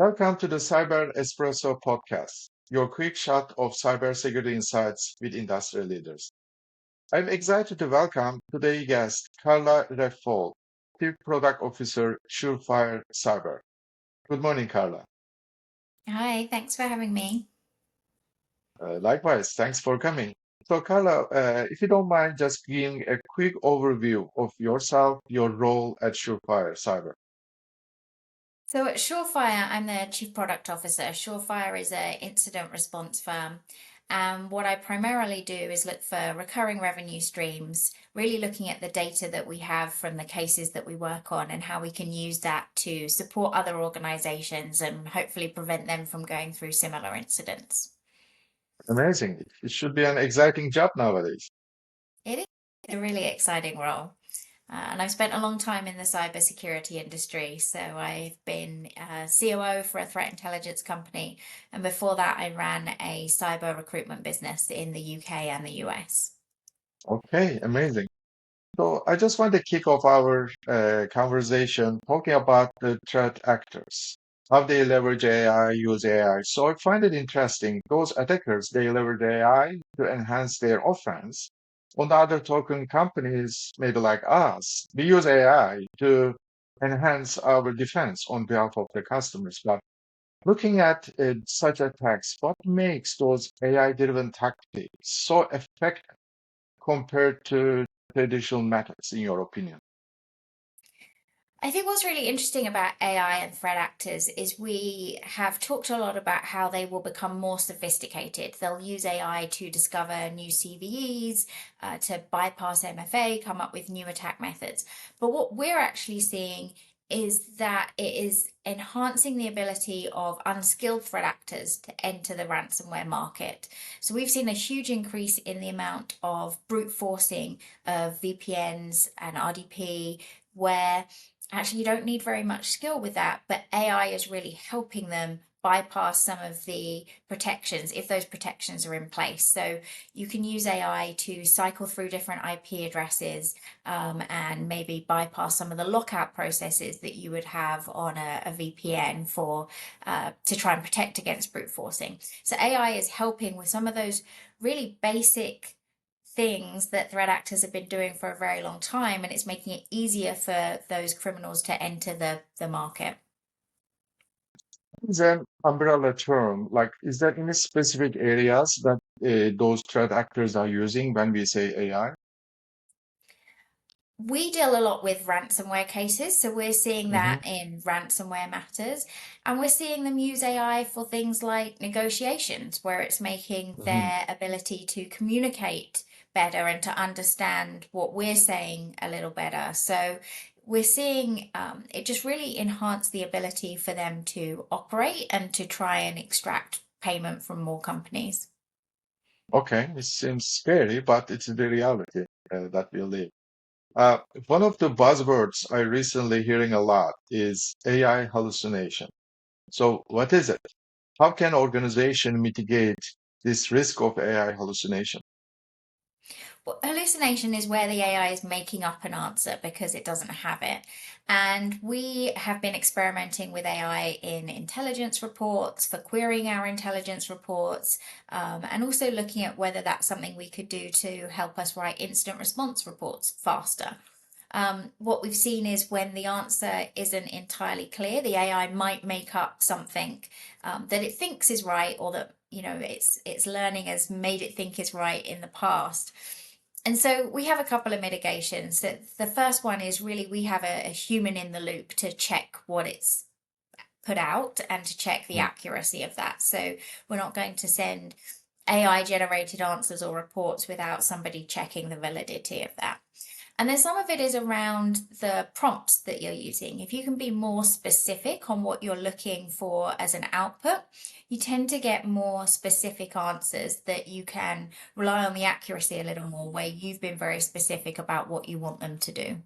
Welcome to the Cyber Espresso Podcast, your quick shot of cybersecurity insights with industry leaders. I'm excited to welcome today's guest, Karla Reffold, Chief Product Officer, Surefire Cyber. Good morning, Karla. Hi, thanks for having me. Likewise, thanks for coming. So, Karla, if you don't mind just giving a quick overview of yourself, your role at Surefire Cyber. So at Surefire, I'm the Chief Product Officer. Surefire is an incident response firm. And what I primarily do is look for recurring revenue streams, really looking at the data that we have from the cases that we work on and how we can use that to support other organizations and hopefully prevent them from going through similar incidents. Amazing. It should be an exciting job nowadays. It is a really exciting role. And I've spent a long time in the cybersecurity industry. So I've been COO for a threat intelligence company. And before that, I ran a cyber recruitment business in the UK and the US. Okay, amazing. So I just want to kick off our conversation talking about the threat actors, how they leverage AI, use AI. So I find it interesting. Those attackers, they leverage AI to enhance their offense. On the other token, companies, maybe like us, we use AI to enhance our defense on behalf of the customers. But looking at such attacks, what makes those AI-driven tactics so effective compared to traditional methods, in your opinion? I think what's really interesting about AI and threat actors is we have talked a lot about how they will become more sophisticated. They'll use AI to discover new CVEs, to bypass MFA, come up with new attack methods. But what we're actually seeing is that it is enhancing the ability of unskilled threat actors to enter the ransomware market. So we've seen a huge increase in the amount of brute forcing of VPNs and RDP, where actually you don't need very much skill with that, but AI is really helping them bypass some of the protections if those protections are in place. So you can use AI to cycle through different IP addresses, and maybe bypass some of the lockout processes that you would have on a VPN for to try and protect against brute forcing. So AI is helping with some of those really basic things that threat actors have been doing for a very long time, and it's making it easier for those criminals to enter the market. Is an umbrella term, like, is there any specific areas that those threat actors are using when we say AI? We deal a lot with ransomware cases, so we're seeing Hmm. that in ransomware matters, and we're seeing them use AI for things like negotiations, where it's making Hmm. their ability to communicate better and to understand what we're saying a little better. So we're seeing it just really enhance the ability for them to operate and to try and extract payment from more companies. Okay, it seems scary, but it's the reality that we live. Uh, One of the buzzwords I recently hearing a lot is AI hallucination. So what is it? How can organization mitigate this risk of AI hallucination? Well, hallucination is where the AI is making up an answer because it doesn't have it. And we have been experimenting with AI in intelligence reports, for querying our intelligence reports, and also looking at whether that's something we could do to help us write incident response reports faster. What we've seen is when the answer isn't entirely clear, the AI might make up something that it thinks is right, or that it's learning has made it think is right in the past. And so we have a couple of mitigations. The first one is really we have a human in the loop to check what it's put out and to check the accuracy of that. So we're not going to send AI generated answers or reports without somebody checking the validity of that. And then some of it is around the prompts that you're using. If you can be more specific on what you're looking for as an output, you tend to get more specific answers that you can rely on the accuracy a little more, where you've been very specific about what you want them to do.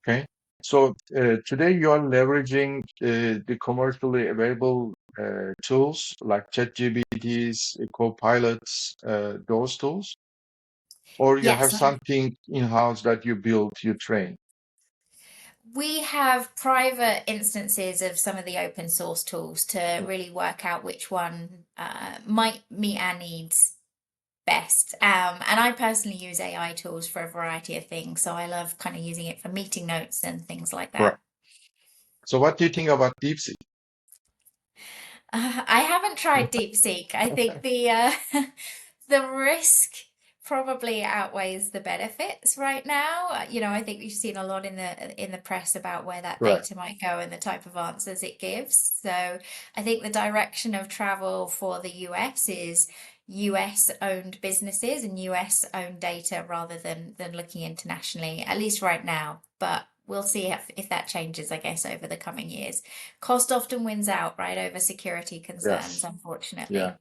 Okay. So today you are leveraging the commercially available tools like ChatGPTs, Copilots, those tools, or you have Yes, something in-house that you built, you train. We have private instances of some of the open source tools to really work out which one might meet our needs best. And I personally use AI tools for a variety of things. So I love kind of using it for meeting notes and things like Right. that. So what do you think about DeepSeek? I haven't tried DeepSeek. I think the the risk probably outweighs the benefits right now. I think we've seen a lot in the press about where that Correct. data might go and the type of answers it gives. So I think the direction of travel for the US is US owned businesses and US owned data rather than looking internationally, at least right now. But we'll see if that changes, I guess, over the coming years. Cost often wins out, right, over security concerns, Yes. Yeah. unfortunately.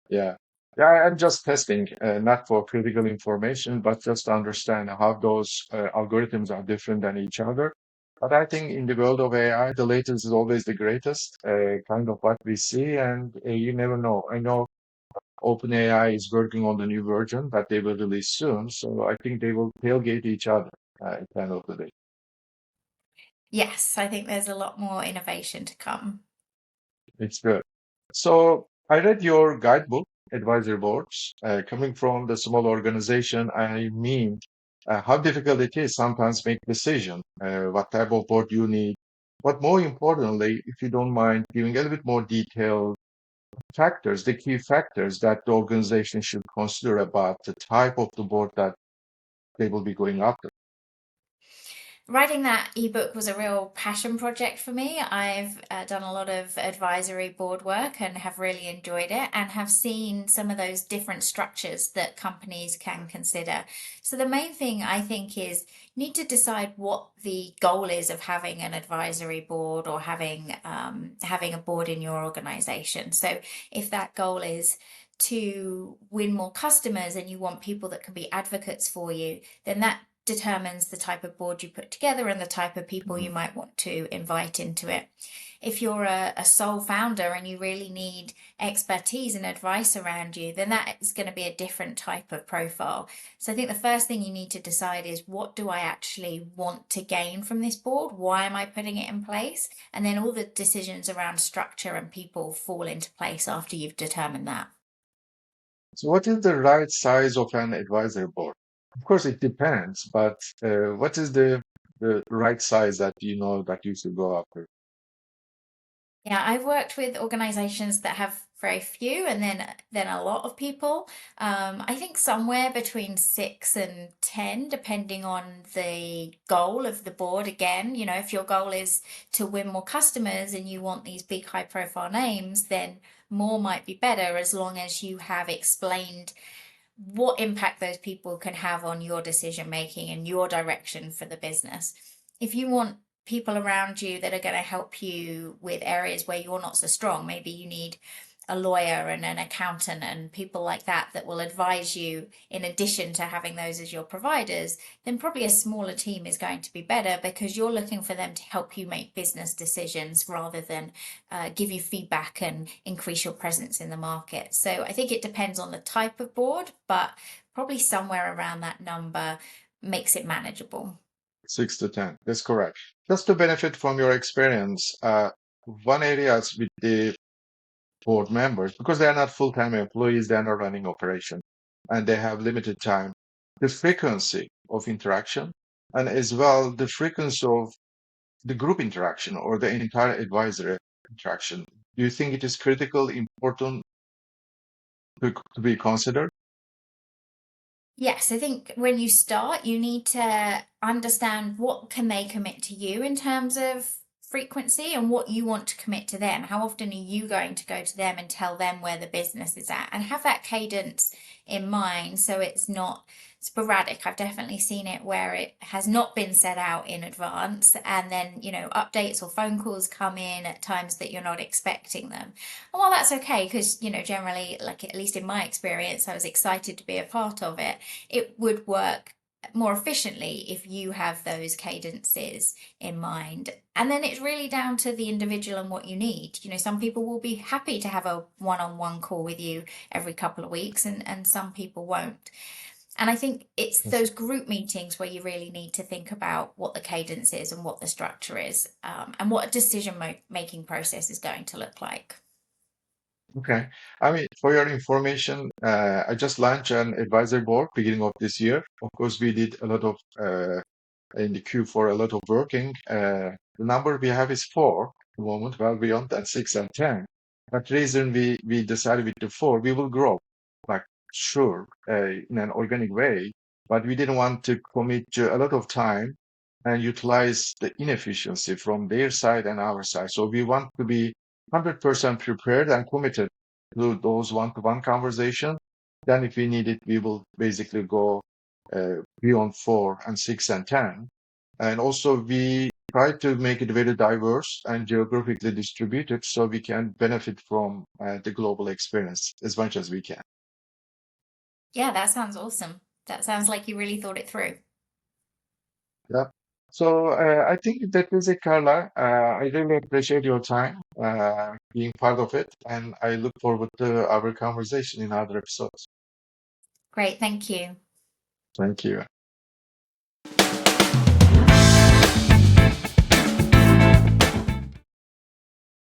Yeah. Yeah, I'm just testing, not for critical information, but just to understand how those algorithms are different than each other. But I think in the world of AI, the latest is always the greatest, kind of what we see, and you never know. I know OpenAI is working on the new version that they will release soon, so I think they will tailgate each other at the end of the day. Yes, I think there's a lot more innovation to come. It's good. So I read your guidebook, Advisory Boards. Coming from the small organization, I mean, how difficult it is sometimes make decision, what type of board you need. But more importantly, if you don't mind giving a little bit more detailed factors, the key factors that the organization should consider about the type of the board that they will be going after. Writing that ebook was a real passion project for me. I've done a lot of advisory board work and have really enjoyed it and have seen some of those different structures that companies can consider. So the main thing I think is you need to decide what the goal is of having an advisory board or having a board in your organization. So if that goal is to win more customers and you want people that can be advocates for you, then that determines the type of board you put together and the type of people Mhm. you might want to invite into it. If you're a sole founder and you really need expertise and advice around you, then that is going to be a different type of profile. So I think the first thing you need to decide is what do I actually want to gain from this board? Why am I putting it in place? And then all the decisions around structure and people fall into place after you've determined that. So what is the right size of an advisory board? Of course, it depends, but what is the right size that you know that you should go after? Yeah, I've worked with organizations that have very few and then a lot of people. I think somewhere between 6 and 10, depending on the goal of the board. Again, if your goal is to win more customers and you want these big high profile names, then more might be better as long as you have explained what impact those people can have on your decision making and your direction for the business. If you want people around you that are going to help you with areas where you're not so strong, maybe you need a lawyer and an accountant and people like that will advise you in addition to having those as your providers, then probably a smaller team is going to be better because you're looking for them to help you make business decisions rather than give you feedback and increase your presence in the market. So I think it depends on the type of board, but probably somewhere around that number makes it manageable. 6 to 10. That's correct. Just to benefit from your experience, one area is with the board members, because they are not full-time employees, they are not running operation, and they have limited time. The frequency of interaction, and as well the frequency of the group interaction or the entire advisory interaction. Do you think it is critical, important to be considered? Yes, I think when you start, you need to understand what can they commit to you in terms of frequency and what you want to commit to them. How often are you going to go to them and tell them where the business is at? And have that cadence in mind so it's not sporadic. I've definitely seen it where it has not been set out in advance and then, updates or phone calls come in at times that you're not expecting them. And while that's okay, because, generally, like at least in my experience, I was excited to be a part of it, it would work more efficiently if you have those cadences in mind. And then it's really down to the individual and what you need. Some people will be happy to have a one-on-one call with you every couple of weeks and some people won't. And I think it's those group meetings where you really need to think about what the cadence is and what the structure is, and what a decision making process is going to look like. Okay. I mean, for your information, I just launched an advisory board beginning of this year. Of course, we did a lot of in the Q4, a lot of working. The number we have is four at the moment, well beyond that, six and 10. But the reason we decided with the four, we will grow, like sure, in an organic way, but we didn't want to commit to a lot of time and utilize the inefficiency from their side and our side. So we want to be 100% prepared and committed to those one-to-one conversations. Then if we need it, we will basically go beyond 4 and 6 and 10. And also we try to make it very diverse and geographically distributed so we can benefit from the global experience as much as we can. Yeah, that sounds awesome. That sounds like you really thought it through. Yeah. So I think that is it, Carla. I really appreciate your time being part of it, and I look forward to our conversation in other episodes. Great, thank you. Thank you.